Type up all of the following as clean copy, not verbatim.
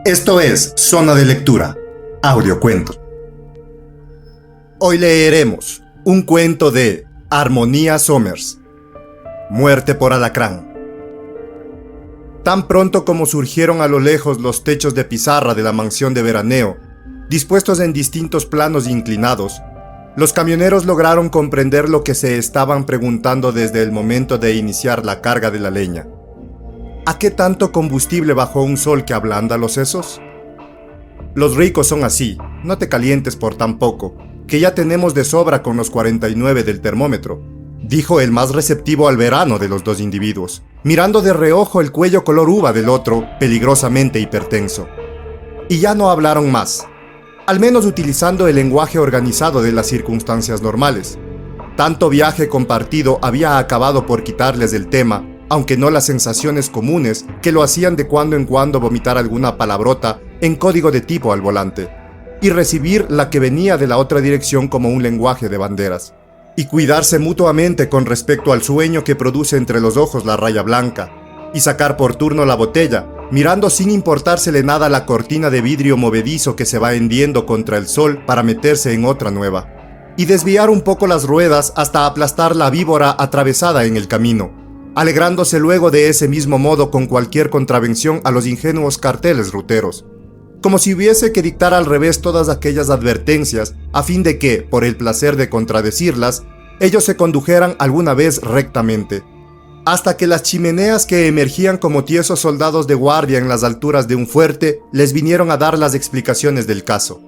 Esto es Zona de Lectura, audiocuento. Hoy leeremos un cuento de Armonía Somers, Muerte por alacrán. Tan pronto como surgieron a lo lejos los techos de pizarra de la mansión de veraneo, dispuestos en distintos planos inclinados, los camioneros lograron comprender lo que se estaban preguntando desde el momento de iniciar la carga de la leña. ¿A qué tanto combustible bajo un sol que ablanda los sesos? Los ricos son así, no te calientes por tan poco, que ya tenemos de sobra con los 49 del termómetro, dijo el más receptivo al verano de los dos individuos, mirando de reojo el cuello color uva del otro, peligrosamente hipertenso. Y ya no hablaron más, al menos utilizando el lenguaje organizado de las circunstancias normales. Tanto viaje compartido había acabado por quitarles el tema, aunque no las sensaciones comunes que lo hacían de cuando en cuando vomitar alguna palabrota en código de tipo al volante, y recibir la que venía de la otra dirección como un lenguaje de banderas, y cuidarse mutuamente con respecto al sueño que produce entre los ojos la raya blanca, y sacar por turno la botella, mirando sin importársele nada la cortina de vidrio movedizo que se va hendiendo contra el sol para meterse en otra nueva, y desviar un poco las ruedas hasta aplastar la víbora atravesada en el camino, alegrándose luego de ese mismo modo con cualquier contravención a los ingenuos carteles ruteros, como si hubiese que dictar al revés todas aquellas advertencias a fin de que, por el placer de contradecirlas, ellos se condujeran alguna vez rectamente, hasta que las chimeneas que emergían como tiesos soldados de guardia en las alturas de un fuerte les vinieron a dar las explicaciones del caso.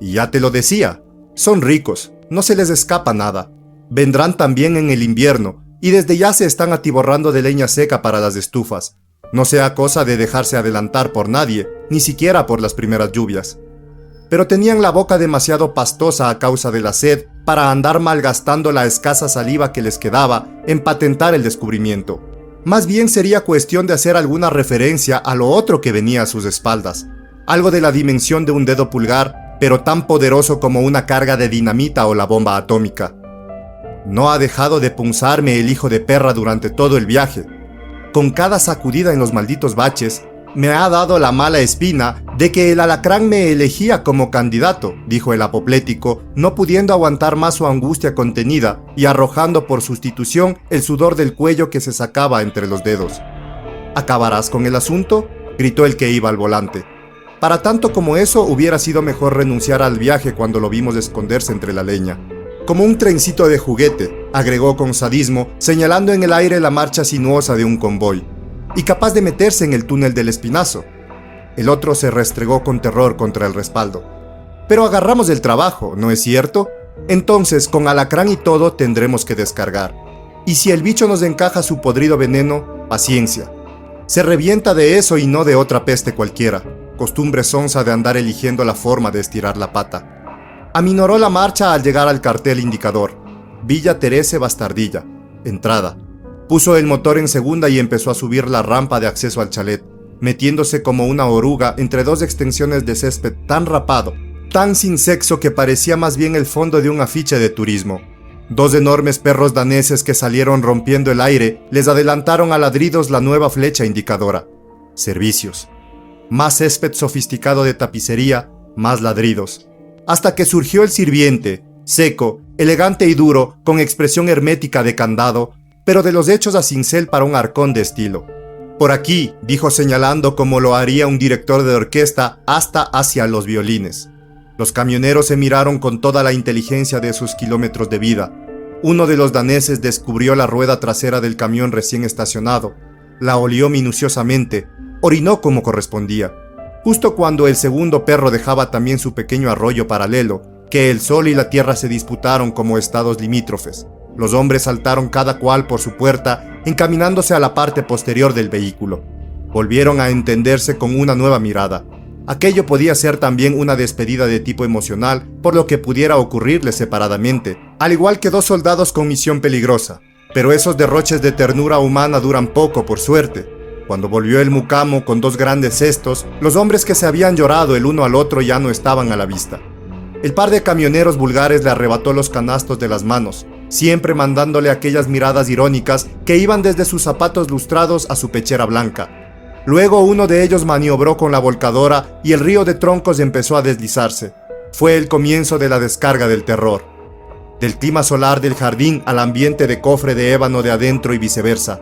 Y ya te lo decía, son ricos, no se les escapa nada, vendrán también en el invierno, y desde ya se están atiborrando de leña seca para las estufas. No sea cosa de dejarse adelantar por nadie, ni siquiera por las primeras lluvias. Pero tenían la boca demasiado pastosa a causa de la sed para andar malgastando la escasa saliva que les quedaba en patentar el descubrimiento. Más bien sería cuestión de hacer alguna referencia a lo otro que venía a sus espaldas, algo de la dimensión de un dedo pulgar, pero tan poderoso como una carga de dinamita o la bomba atómica. No ha dejado de punzarme el hijo de perra durante todo el viaje. Con cada sacudida en los malditos baches, me ha dado la mala espina de que el alacrán me elegía como candidato, dijo el apoplético, no pudiendo aguantar más su angustia contenida y arrojando por sustitución el sudor del cuello que se sacaba entre los dedos. ¿Acabarás con el asunto?, gritó el que iba al volante. Para tanto como eso, hubiera sido mejor renunciar al viaje cuando lo vimos esconderse entre la leña. Como un trencito de juguete, agregó con sadismo, señalando en el aire la marcha sinuosa de un convoy, y capaz de meterse en el túnel del espinazo. El otro se restregó con terror contra el respaldo. Pero agarramos el trabajo, ¿no es cierto? Entonces, con alacrán y todo, tendremos que descargar. Y si el bicho nos encaja su podrido veneno, paciencia. Se revienta de eso y no de otra peste cualquiera, costumbre sonsa de andar eligiendo la forma de estirar la pata. Aminoró la marcha al llegar al cartel indicador. Villa Terese Bastardilla. Entrada. Puso el motor en segunda y empezó a subir la rampa de acceso al chalet, metiéndose como una oruga entre dos extensiones de césped tan rapado, tan sin sexo que parecía más bien el fondo de un afiche de turismo. Dos enormes perros daneses que salieron rompiendo el aire les adelantaron a ladridos la nueva flecha indicadora. Servicios. Más césped sofisticado de tapicería, más ladridos. Hasta que surgió el sirviente, seco, elegante y duro, con expresión hermética de candado, pero de los hechos a cincel para un arcón de estilo. Por aquí, dijo señalando como lo haría un director de orquesta hasta hacia los violines. Los camioneros se miraron con toda la inteligencia de sus kilómetros de vida. Uno de los daneses descubrió la rueda trasera del camión recién estacionado, la olió minuciosamente, orinó como correspondía. Justo cuando el segundo perro dejaba también su pequeño arroyo paralelo, que el sol y la tierra se disputaron como estados limítrofes. Los hombres saltaron cada cual por su puerta, encaminándose a la parte posterior del vehículo. Volvieron a entenderse con una nueva mirada. Aquello podía ser también una despedida de tipo emocional, por lo que pudiera ocurrirles separadamente, al igual que dos soldados con misión peligrosa. Pero esos derroches de ternura humana duran poco, por suerte. Cuando volvió el mucamo con dos grandes cestos, los hombres que se habían llorado el uno al otro ya no estaban a la vista. El par de camioneros vulgares le arrebató los canastos de las manos, siempre mandándole aquellas miradas irónicas que iban desde sus zapatos lustrados a su pechera blanca. Luego uno de ellos maniobró con la volcadora y el río de troncos empezó a deslizarse. Fue el comienzo de la descarga del terror. Del clima solar del jardín al ambiente de cofre de ébano de adentro y viceversa.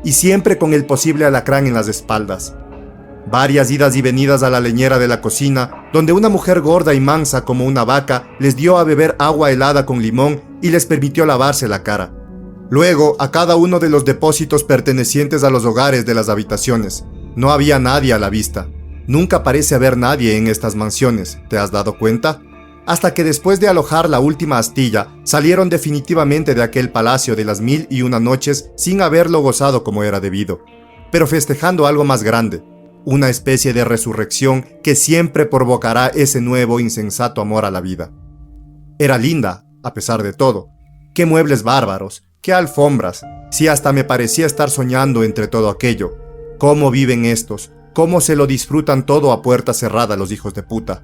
Y siempre con el posible alacrán en las espaldas. Varias idas y venidas a la leñera de la cocina, donde una mujer gorda y mansa como una vaca les dio a beber agua helada con limón y les permitió lavarse la cara. Luego, a cada uno de los depósitos pertenecientes a los hogares de las habitaciones. No había nadie a la vista. Nunca parece haber nadie en estas mansiones, ¿te has dado cuenta? Hasta que después de alojar la última astilla, salieron definitivamente de aquel palacio de las 1001 noches sin haberlo gozado como era debido, pero festejando algo más grande, una especie de resurrección que siempre provocará ese nuevo insensato amor a la vida. Era linda, a pesar de todo. Qué muebles bárbaros, qué alfombras, si hasta me parecía estar soñando entre todo aquello. Cómo viven estos, cómo se lo disfrutan todo a puerta cerrada los hijos de puta.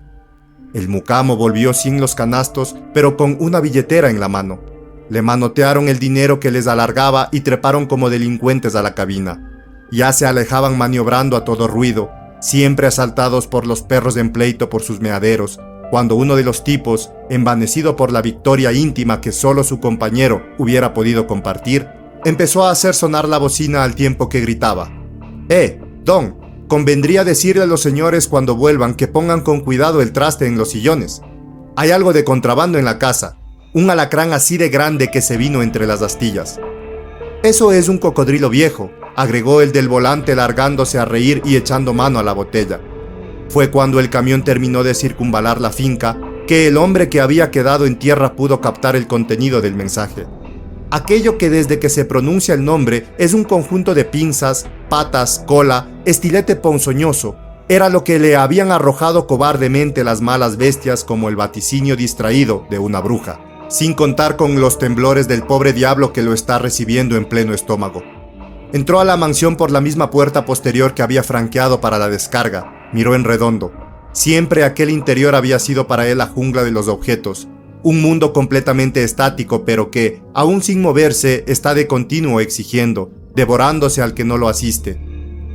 El mucamo volvió sin los canastos, pero con una billetera en la mano. Le manotearon el dinero que les alargaba y treparon como delincuentes a la cabina. Ya se alejaban maniobrando a todo ruido, siempre asaltados por los perros en pleito por sus meaderos, cuando uno de los tipos, envanecido por la victoria íntima que solo su compañero hubiera podido compartir, empezó a hacer sonar la bocina al tiempo que gritaba: Don, convendría decirle a los señores cuando vuelvan que pongan con cuidado el traste en los sillones. Hay algo de contrabando en la casa, un alacrán así de grande que se vino entre las astillas. Eso es un cocodrilo viejo, agregó el del volante largándose a reír y echando mano a la botella. Fue cuando el camión terminó de circunvalar la finca que el hombre que había quedado en tierra pudo captar el contenido del mensaje. Aquello que desde que se pronuncia el nombre es un conjunto de pinzas, patas, cola, estilete ponzoñoso, era lo que le habían arrojado cobardemente las malas bestias como el vaticinio distraído de una bruja, sin contar con los temblores del pobre diablo que lo está recibiendo en pleno estómago. Entró a la mansión por la misma puerta posterior que había franqueado para la descarga, miró en redondo. Siempre aquel interior había sido para él la jungla de los objetos, un mundo completamente estático pero que, aún sin moverse, está de continuo exigiendo, devorándose al que no lo asiste.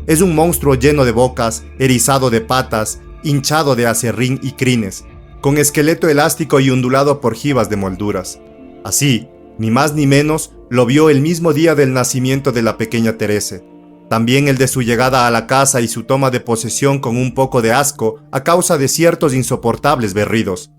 Es un monstruo lleno de bocas, erizado de patas, hinchado de acerrín y crines, con esqueleto elástico y ondulado por jivas de molduras. Así, ni más ni menos, lo vio el mismo día del nacimiento de la pequeña Terese. También el de su llegada a la casa y su toma de posesión con un poco de asco a causa de ciertos insoportables berridos.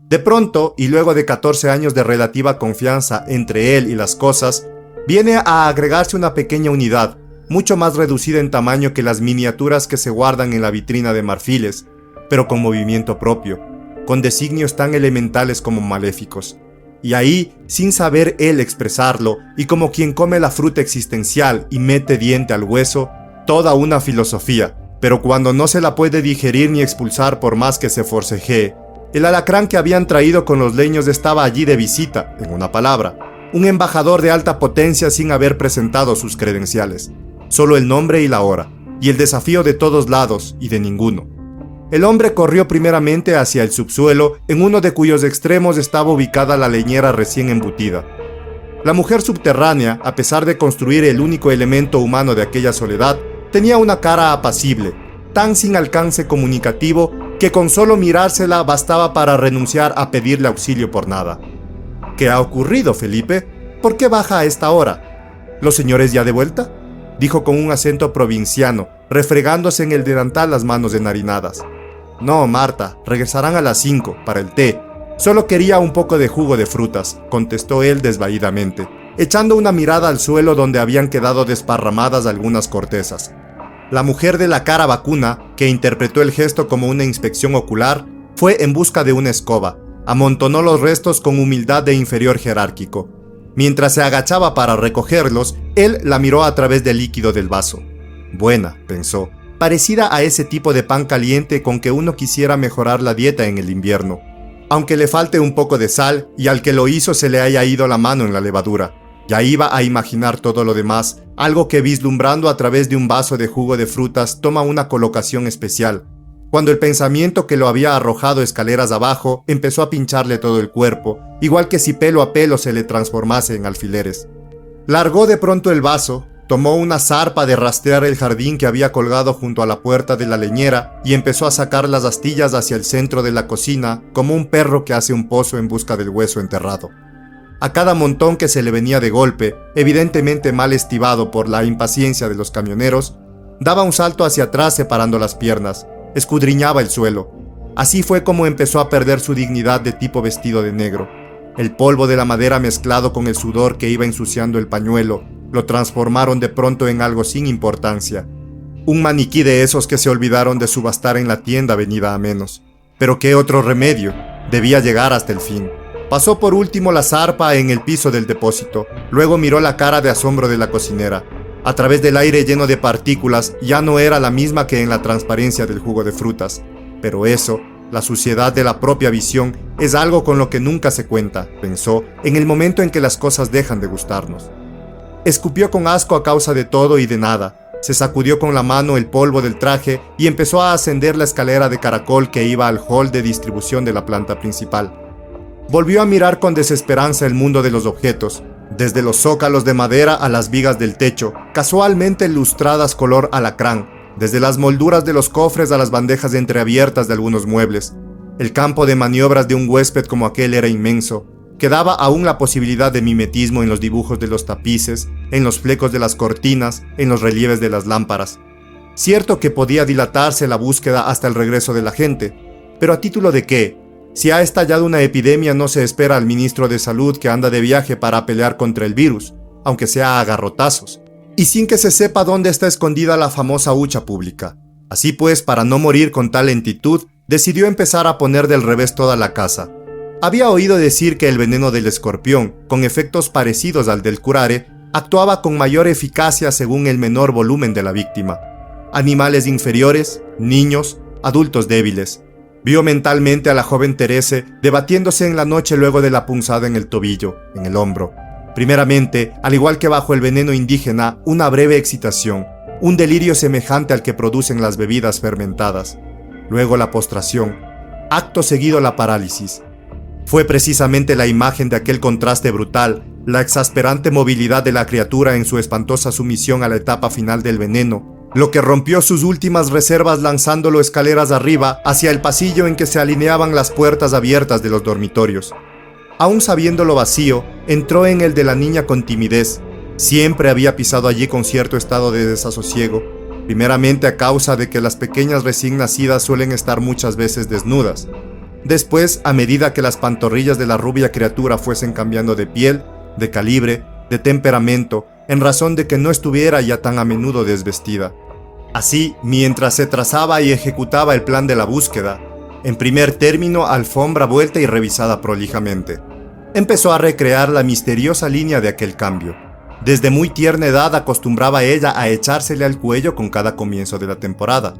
De pronto, y luego de 14 años de relativa confianza entre él y las cosas, viene a agregarse una pequeña unidad, mucho más reducida en tamaño que las miniaturas que se guardan en la vitrina de marfiles, pero con movimiento propio, con designios tan elementales como maléficos. Y ahí, sin saber él expresarlo, y como quien come la fruta existencial y mete diente al hueso, toda una filosofía, pero cuando no se la puede digerir ni expulsar por más que se forcejee. El alacrán que habían traído con los leños estaba allí de visita, en una palabra, un embajador de alta potencia sin haber presentado sus credenciales, solo el nombre y la hora, y el desafío de todos lados y de ninguno. El hombre corrió primeramente hacia el subsuelo, en uno de cuyos extremos estaba ubicada la leñera recién embutida. La mujer subterránea, a pesar de construir el único elemento humano de aquella soledad, tenía una cara apacible, tan sin alcance comunicativo que con solo mirársela bastaba para renunciar a pedirle auxilio por nada. ¿Qué ha ocurrido, Felipe? ¿Por qué baja a esta hora? ¿Los señores ya de vuelta?, dijo con un acento provinciano, refregándose en el delantal las manos enharinadas. No, Marta, regresarán a las 5 para el té. Solo quería un poco de jugo de frutas, contestó él desvaídamente, echando una mirada al suelo donde habían quedado desparramadas algunas cortezas. La mujer de la cara vacuna, que interpretó el gesto como una inspección ocular, fue en busca de una escoba, amontonó los restos con humildad de inferior jerárquico. Mientras se agachaba para recogerlos, él la miró a través del líquido del vaso. Buena, pensó, parecida a ese tipo de pan caliente con que uno quisiera mejorar la dieta en el invierno, aunque le falte un poco de sal y al que lo hizo se le haya ido la mano en la levadura. Ya iba a imaginar todo lo demás, algo que vislumbrando a través de un vaso de jugo de frutas toma una colocación especial, cuando el pensamiento que lo había arrojado escaleras abajo empezó a pincharle todo el cuerpo, igual que si pelo a pelo se le transformase en alfileres. Largó de pronto el vaso, Tomó una zarpa de rastrear el jardín que había colgado junto a la puerta de la leñera y empezó a sacar las astillas hacia el centro de la cocina como un perro que hace un pozo en busca del hueso enterrado. A cada montón que se le venía de golpe, evidentemente mal estivado por la impaciencia de los camioneros, daba un salto hacia atrás separando las piernas, escudriñaba el suelo. Así fue como empezó a perder su dignidad de tipo vestido de negro. El polvo de la madera mezclado con el sudor que iba ensuciando el pañuelo lo transformaron de pronto en algo sin importancia. Un maniquí de esos que se olvidaron de subastar en la tienda venida a menos. Pero qué otro remedio, debía llegar hasta el fin. Pasó por último la zarpa en el piso del depósito, luego miró la cara de asombro de la cocinera. A través del aire lleno de partículas ya no era la misma que en la transparencia del jugo de frutas. Pero eso, la suciedad de la propia visión, es algo con lo que nunca se cuenta, pensó, en el momento en que las cosas dejan de gustarnos. Escupió con asco a causa de todo y de nada. Se sacudió con la mano el polvo del traje y empezó a ascender la escalera de caracol que iba al hall de distribución de la planta principal. Volvió a mirar con desesperanza el mundo de los objetos, desde los zócalos de madera a las vigas del techo, casualmente lustradas color alacrán, desde las molduras de los cofres a las bandejas entreabiertas de algunos muebles. El campo de maniobras de un huésped como aquel era inmenso. Quedaba aún la posibilidad de mimetismo en los dibujos de los tapices, en los flecos de las cortinas, en los relieves de las lámparas. Cierto que podía dilatarse la búsqueda hasta el regreso de la gente, pero ¿a título de qué? Si ha estallado una epidemia no se espera al ministro de Salud que anda de viaje para pelear contra el virus, aunque sea a garrotazos, y sin que se sepa dónde está escondida la famosa hucha pública. Así pues, para no morir con tal lentitud, decidió empezar a poner del revés toda la casa. Había oído decir que el veneno del escorpión, con efectos parecidos al del curare, actuaba con mayor eficacia según el menor volumen de la víctima. Animales inferiores, niños, adultos débiles. Vio mentalmente a la joven Therese debatiéndose en la noche luego de la punzada en el tobillo, en el hombro. Primeramente, al igual que bajo el veneno indígena, una breve excitación, un delirio semejante al que producen las bebidas fermentadas. Luego la postración, acto seguido la parálisis. Fue precisamente la imagen de aquel contraste brutal, la exasperante movilidad de la criatura en su espantosa sumisión a la etapa final del veneno, lo que rompió sus últimas reservas lanzándolo escaleras arriba hacia el pasillo en que se alineaban las puertas abiertas de los dormitorios. Aún sabiéndolo vacío, entró en el de la niña con timidez. Siempre había pisado allí con cierto estado de desasosiego, primeramente a causa de que las pequeñas recién nacidas suelen estar muchas veces desnudas. Después, a medida que las pantorrillas de la rubia criatura fuesen cambiando de piel, de calibre, de temperamento, en razón de que no estuviera ya tan a menudo desvestida. Así, mientras se trazaba y ejecutaba el plan de la búsqueda, en primer término, alfombra vuelta y revisada prolijamente, empezó a recrear la misteriosa línea de aquel cambio. Desde muy tierna edad acostumbraba ella a echársele al cuello con cada comienzo de la temporada.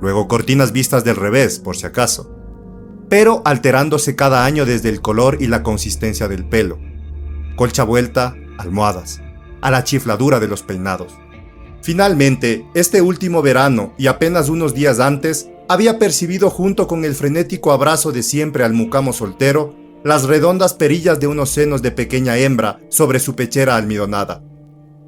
Luego cortinas vistas del revés, por si acaso, pero alterándose cada año desde el color y la consistencia del pelo. Colcha vuelta, almohadas, a la chifladura de los peinados. Finalmente, este último verano y apenas unos días antes, había percibido junto con el frenético abrazo de siempre al mucamo soltero, las redondas perillas de unos senos de pequeña hembra sobre su pechera almidonada.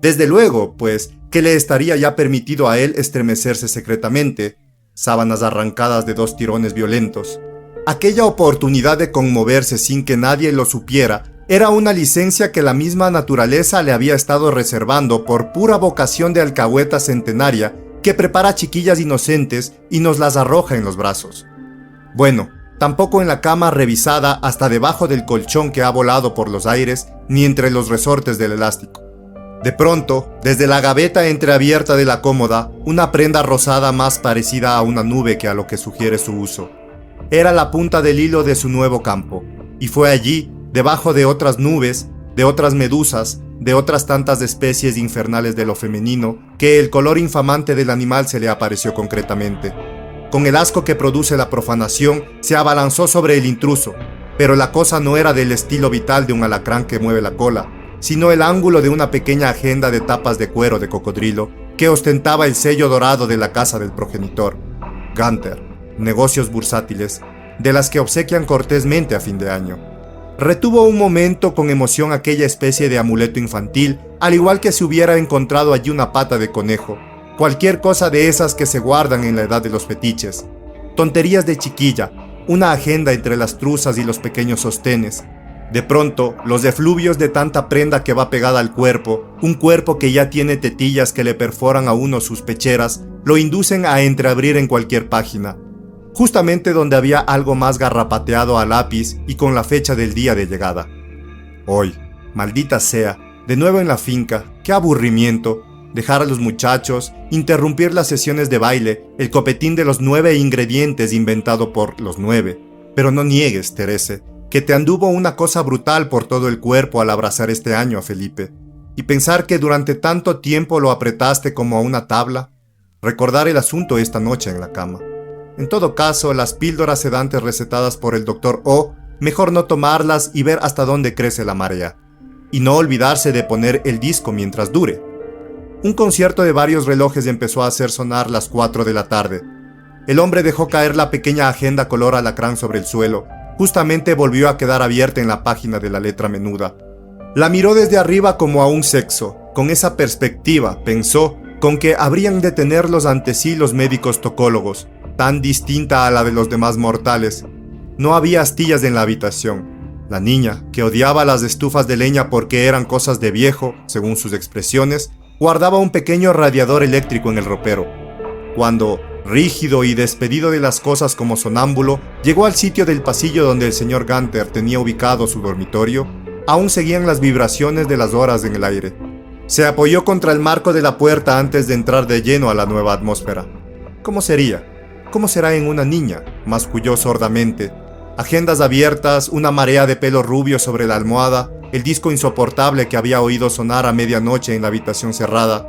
Desde luego, pues, que le estaría ya permitido a él estremecerse secretamente, sábanas arrancadas de 2 tirones violentos. Aquella oportunidad de conmoverse sin que nadie lo supiera era una licencia que la misma naturaleza le había estado reservando por pura vocación de alcahueta centenaria que prepara chiquillas inocentes y nos las arroja en los brazos. Bueno, tampoco en la cama revisada hasta debajo del colchón que ha volado por los aires, ni entre los resortes del elástico. De pronto, desde la gaveta entreabierta de la cómoda, una prenda rosada más parecida a una nube que a lo que sugiere su uso. Era la punta del hilo de su nuevo campo, y fue allí, debajo de otras nubes, de otras medusas, de otras tantas especies infernales de lo femenino, que el color infamante del animal se le apareció concretamente. Con el asco que produce la profanación, se abalanzó sobre el intruso, pero la cosa no era del estilo vital de un alacrán que mueve la cola, sino el ángulo de una pequeña agenda de tapas de cuero de cocodrilo que ostentaba el sello dorado de la casa del progenitor. Gunther, negocios bursátiles, de las que obsequian cortésmente a fin de año. Retuvo un momento con emoción aquella especie de amuleto infantil, al igual que si hubiera encontrado allí una pata de conejo, cualquier cosa de esas que se guardan en la edad de los fetiches. Tonterías de chiquilla, una agenda entre las truzas y los pequeños sostenes. De pronto, los efluvios de tanta prenda que va pegada al cuerpo, un cuerpo que ya tiene tetillas que le perforan a uno sus pecheras, lo inducen a entreabrir en cualquier página, justamente donde había algo más garrapateado a lápiz y con la fecha del día de llegada. Hoy, maldita sea, de nuevo en la finca, qué aburrimiento, dejar a los muchachos, interrumpir las sesiones de baile, el copetín de los 9 ingredientes inventado por los 9. Pero no niegues, Terese, que te anduvo una cosa brutal por todo el cuerpo al abrazar este año a Felipe. Y pensar que durante tanto tiempo lo apretaste como a una tabla. Recordar el asunto esta noche en la cama. En todo caso, las píldoras sedantes recetadas por el Dr. O, mejor no tomarlas y ver hasta dónde crece la marea. Y no olvidarse de poner el disco mientras dure. Un concierto de varios relojes empezó a hacer sonar las 4 de la tarde. El hombre dejó caer la pequeña agenda color alacrán sobre el suelo. Justamente volvió a quedar abierta en la página de la letra menuda. La miró desde arriba como a un sexo. Con esa perspectiva, pensó, con que habrían de tenerlos ante sí los médicos tocólogos, tan distinta a la de los demás mortales. No había astillas en la habitación. La niña, que odiaba las estufas de leña porque eran cosas de viejo, según sus expresiones, guardaba un pequeño radiador eléctrico en el ropero. Cuando, rígido y despedido de las cosas como sonámbulo, llegó al sitio del pasillo donde el señor Gunther tenía ubicado su dormitorio, aún seguían las vibraciones de las horas en el aire. Se apoyó contra el marco de la puerta antes de entrar de lleno a la nueva atmósfera. ¿Cómo sería? ¿Cómo será en una niña? Masculló sordamente. Agendas abiertas, una marea de pelo rubio sobre la almohada, el disco insoportable que había oído sonar a medianoche en la habitación cerrada.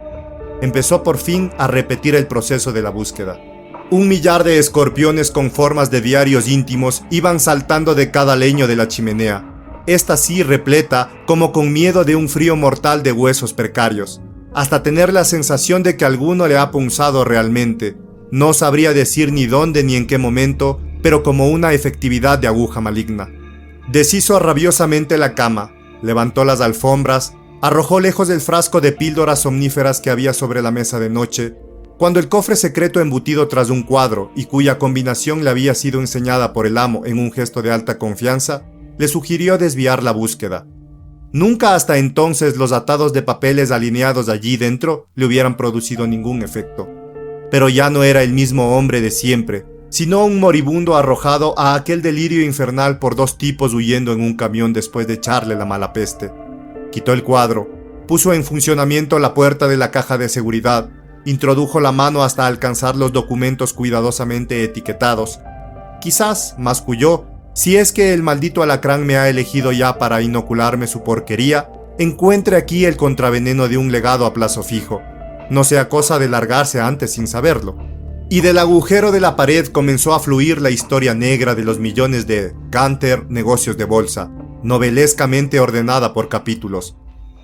Empezó por fin a repetir el proceso de la búsqueda. 1 millar de escorpiones con formas de diarios íntimos iban saltando de cada leño de la chimenea. Esta sí repleta, como con miedo de un frío mortal de huesos precarios, hasta tener la sensación de que alguno le ha punzado realmente. No sabría decir ni dónde ni en qué momento, pero como una efectividad de aguja maligna. Deshizo rabiosamente la cama, levantó las alfombras, arrojó lejos el frasco de píldoras somníferas que había sobre la mesa de noche, cuando el cofre secreto embutido tras un cuadro y cuya combinación le había sido enseñada por el amo en un gesto de alta confianza, le sugirió desviar la búsqueda. Nunca hasta entonces los atados de papeles alineados allí dentro le hubieran producido ningún efecto. Pero ya no era el mismo hombre de siempre, sino un moribundo arrojado a aquel delirio infernal por 2 tipos huyendo en un camión después de echarle la mala peste. Quitó el cuadro, puso en funcionamiento la puerta de la caja de seguridad, introdujo la mano hasta alcanzar los documentos cuidadosamente etiquetados. Quizás, masculló, si es que el maldito alacrán me ha elegido ya para inocularme su porquería, encuentre aquí el contraveneno de un legado a plazo fijo. No sea cosa de largarse antes sin saberlo. Y del agujero de la pared comenzó a fluir la historia negra de los millones de Gunther Negocios de Bolsa, novelescamente ordenada por capítulos.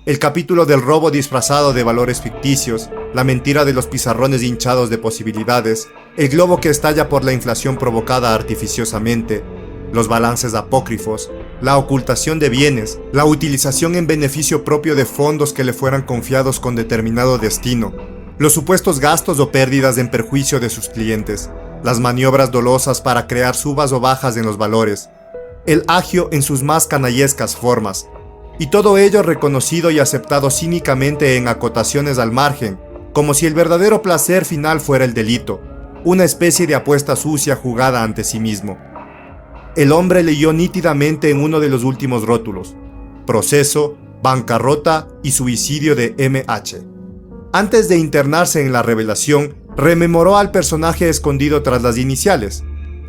El capítulo del robo disfrazado de valores ficticios, la mentira de los pizarrones hinchados de posibilidades, el globo que estalla por la inflación provocada artificiosamente, los balances apócrifos, la ocultación de bienes, la utilización en beneficio propio de fondos que le fueran confiados con determinado destino, los supuestos gastos o pérdidas en perjuicio de sus clientes, las maniobras dolosas para crear subas o bajas en los valores, el agio en sus más canallescas formas, y todo ello reconocido y aceptado cínicamente en acotaciones al margen, como si el verdadero placer final fuera el delito, una especie de apuesta sucia jugada ante sí mismo. El hombre leyó nítidamente en uno de los últimos rótulos: proceso, bancarrota y suicidio de M.H. Antes de internarse en la revelación, rememoró al personaje escondido tras las iniciales.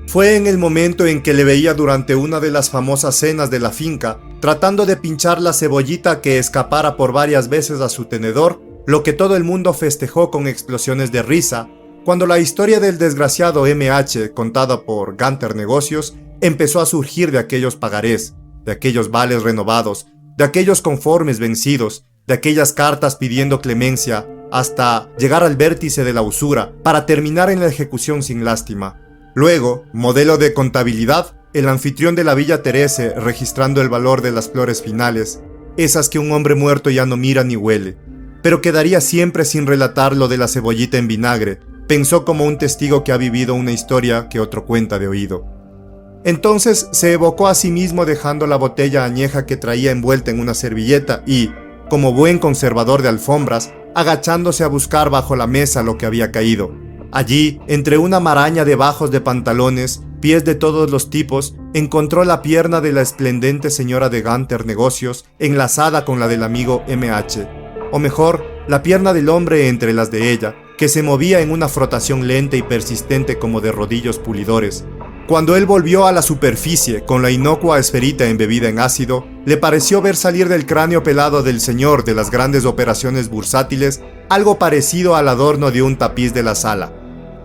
Fue en el momento en que le veía durante una de las famosas cenas de la finca, tratando de pinchar la cebollita que escapara por varias veces a su tenedor, lo que todo el mundo festejó con explosiones de risa, cuando la historia del desgraciado M.H., contada por Gunther Negocios, empezó a surgir de aquellos pagarés, de aquellos vales renovados, de aquellos conformes vencidos, de aquellas cartas pidiendo clemencia, hasta llegar al vértice de la usura, para terminar en la ejecución sin lástima. Luego, modelo de contabilidad, el anfitrión de la Villa Terese, registrando el valor de las flores finales, esas que un hombre muerto ya no mira ni huele, pero quedaría siempre sin relatar lo de la cebollita en vinagre, pensó como un testigo que ha vivido una historia que otro cuenta de oído. Entonces se evocó a sí mismo dejando la botella añeja que traía envuelta en una servilleta y, como buen conservador de alfombras, agachándose a buscar bajo la mesa lo que había caído. Allí, entre una maraña de bajos de pantalones, pies de todos los tipos, encontró la pierna de la esplendente señora de Ganter Negocios enlazada con la del amigo MH, o mejor, la pierna del hombre entre las de ella, que se movía en una frotación lenta y persistente como de rodillos pulidores. Cuando él volvió a la superficie con la inocua esferita embebida en ácido, le pareció ver salir del cráneo pelado del señor de las grandes operaciones bursátiles algo parecido al adorno de un tapiz de la sala,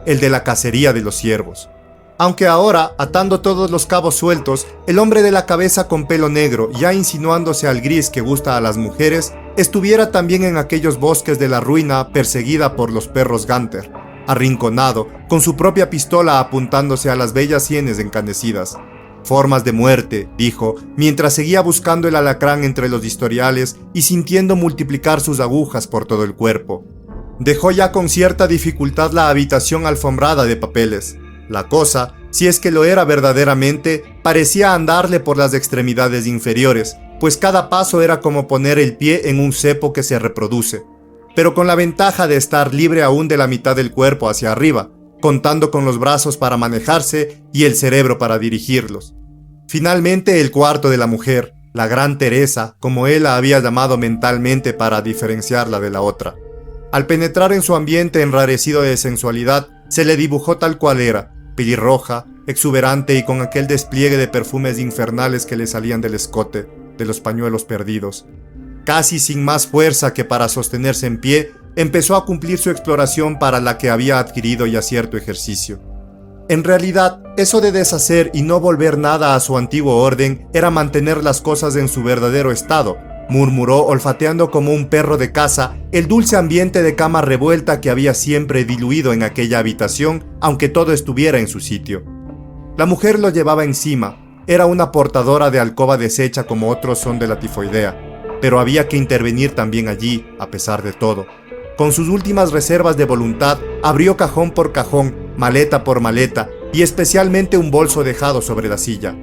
el de la cacería de los ciervos. Aunque ahora, atando todos los cabos sueltos, el hombre de la cabeza con pelo negro, ya insinuándose al gris que gusta a las mujeres, estuviera también en aquellos bosques de la ruina perseguida por los perros Ganter, arrinconado, con su propia pistola apuntándose a las bellas sienes encanecidas. Formas de muerte, dijo, mientras seguía buscando el alacrán entre los historiales y sintiendo multiplicar sus agujas por todo el cuerpo. Dejó ya con cierta dificultad la habitación alfombrada de papeles. La cosa, si es que lo era verdaderamente, parecía andarle por las extremidades inferiores, pues cada paso era como poner el pie en un cepo que se reproduce, pero con la ventaja de estar libre aún de la mitad del cuerpo hacia arriba, contando con los brazos para manejarse y el cerebro para dirigirlos. Finalmente el cuarto de la mujer, la gran Teresa, como él la había llamado mentalmente para diferenciarla de la otra. Al penetrar en su ambiente enrarecido de sensualidad, se le dibujó tal cual era, pelirroja, exuberante y con aquel despliegue de perfumes infernales que le salían del escote, de los pañuelos perdidos. Casi sin más fuerza que para sostenerse en pie, empezó a cumplir su exploración para la que había adquirido ya cierto ejercicio. En realidad, eso de deshacer y no volver nada a su antiguo orden era mantener las cosas en su verdadero estado, murmuró olfateando como un perro de caza el dulce ambiente de cama revuelta que había siempre diluido en aquella habitación, aunque todo estuviera en su sitio. La mujer lo llevaba encima, era una portadora de alcoba deshecha como otros son de la tifoidea, pero había que intervenir también allí, a pesar de todo. Con sus últimas reservas de voluntad, abrió cajón por cajón, maleta por maleta, y especialmente un bolso dejado sobre la silla.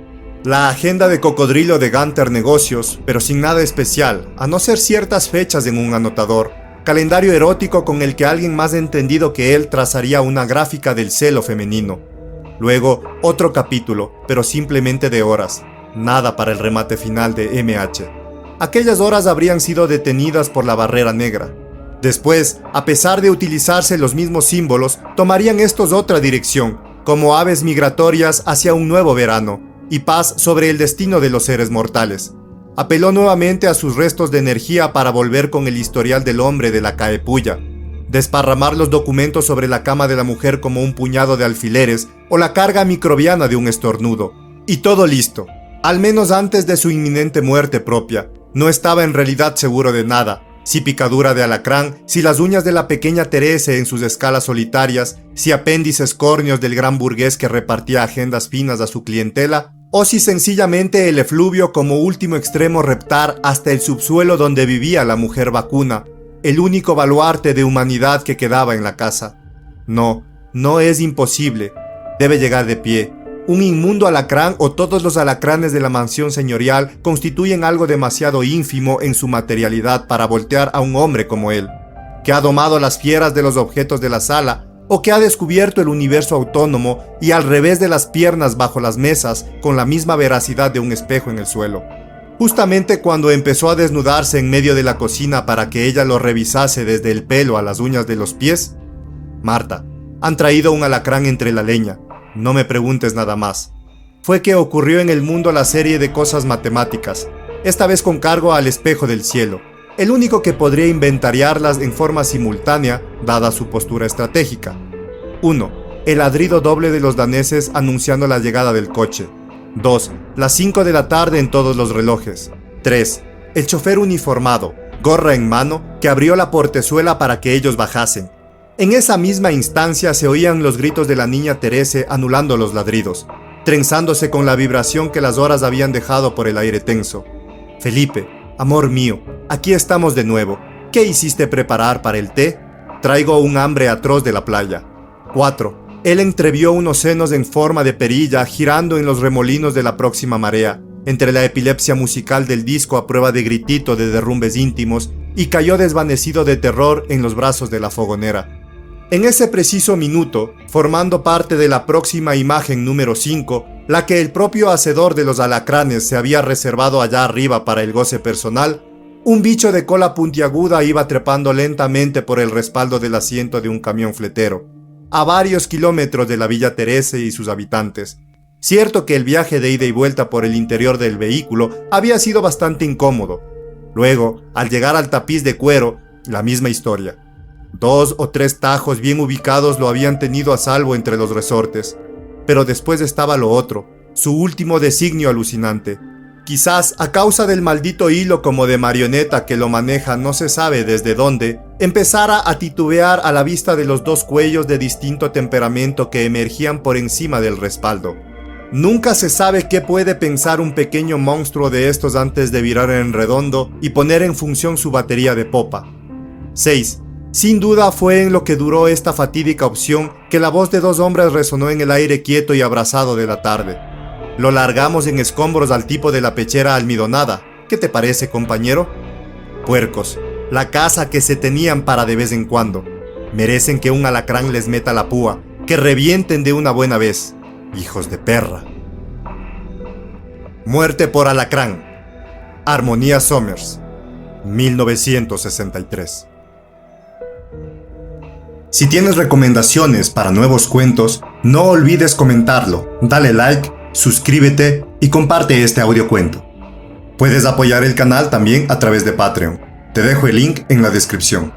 La agenda de cocodrilo de Ganter Negocios, pero sin nada especial, a no ser ciertas fechas en un anotador. Calendario erótico con el que alguien más entendido que él trazaría una gráfica del celo femenino. Luego, otro capítulo, pero simplemente de horas. Nada para el remate final de MH. Aquellas horas habrían sido detenidas por la barrera negra. Después, a pesar de utilizarse los mismos símbolos, tomarían estos otra dirección, como aves migratorias hacia un nuevo verano, y paz sobre el destino de los seres mortales. Apeló nuevamente a sus restos de energía para volver con el historial del hombre de la caepulla, desparramar los documentos sobre la cama de la mujer como un puñado de alfileres o la carga microbiana de un estornudo. Y todo listo, al menos antes de su inminente muerte propia. No estaba en realidad seguro de nada, si picadura de alacrán, si las uñas de la pequeña Terese en sus escalas solitarias, si apéndices córneos del gran burgués que repartía agendas finas a su clientela, o si sencillamente el efluvio como último extremo reptar hasta el subsuelo donde vivía la mujer vacuna, el único baluarte de humanidad que quedaba en la casa. No, no es imposible, debe llegar de pie. Un inmundo alacrán o todos los alacranes de la mansión señorial constituyen algo demasiado ínfimo en su materialidad para voltear a un hombre como él, que ha domado las fieras de los objetos de la sala, o que ha descubierto el universo autónomo y al revés de las piernas bajo las mesas con la misma veracidad de un espejo en el suelo. Justamente cuando empezó a desnudarse en medio de la cocina para que ella lo revisase desde el pelo a las uñas de los pies, Marta, han traído un alacrán entre la leña, no me preguntes nada más. Fue que ocurrió en el mundo la serie de cosas matemáticas, esta vez con cargo al espejo del cielo, el único que podría inventariarlas en forma simultánea, dada su postura estratégica. 1. El ladrido doble de los daneses anunciando la llegada del coche. 2. Las 5 de la tarde en todos los relojes. 3. El chofer uniformado, gorra en mano, que abrió la portezuela para que ellos bajasen. En esa misma instancia se oían los gritos de la niña Terese anulando los ladridos. trenzándose con la vibración que las horas habían dejado por el aire tenso. Felipe, amor mío, aquí estamos de nuevo. ¿Qué hiciste preparar para el té? Traigo un hambre atroz de la playa. 4. Él entrevió unos senos en forma de perilla girando en los remolinos de la próxima marea, entre la epilepsia musical del disco a prueba de gritito de derrumbes íntimos, y cayó desvanecido de terror en los brazos de la fogonera. En ese preciso minuto, formando parte de la próxima imagen número 5, la que el propio hacedor de los alacranes se había reservado allá arriba para el goce personal, un bicho de cola puntiaguda iba trepando lentamente por el respaldo del asiento de un camión fletero, a varios kilómetros de la Villa Terese y sus habitantes. Cierto que el viaje de ida y vuelta por el interior del vehículo había sido bastante incómodo. Luego, al llegar al tapiz de cuero, la misma historia. 2 o 3 tajos bien ubicados lo habían tenido a salvo entre los resortes. Pero después estaba lo otro, su último designio alucinante. Quizás a causa del maldito hilo como de marioneta que lo maneja no se sabe desde dónde, empezara a titubear a la vista de los 2 cuellos de distinto temperamento que emergían por encima del respaldo. Nunca se sabe qué puede pensar un pequeño monstruo de estos antes de virar en redondo y poner en función su batería de popa. 6. Sin duda fue en lo que duró esta fatídica opción que la voz de 2 hombres resonó en el aire quieto y abrasado de la tarde. Lo largamos en escombros al tipo de la pechera almidonada. ¿Qué te parece, compañero? Puercos, la caza que se tenían para de vez en cuando. Merecen que un alacrán les meta la púa, que revienten de una buena vez. Hijos de perra. Muerte por alacrán. Armonía Somers, 1963. Si tienes recomendaciones para nuevos cuentos, no olvides comentarlo, dale like, suscríbete y comparte este audiocuento. Puedes apoyar el canal también a través de Patreon. Te dejo el link en la descripción.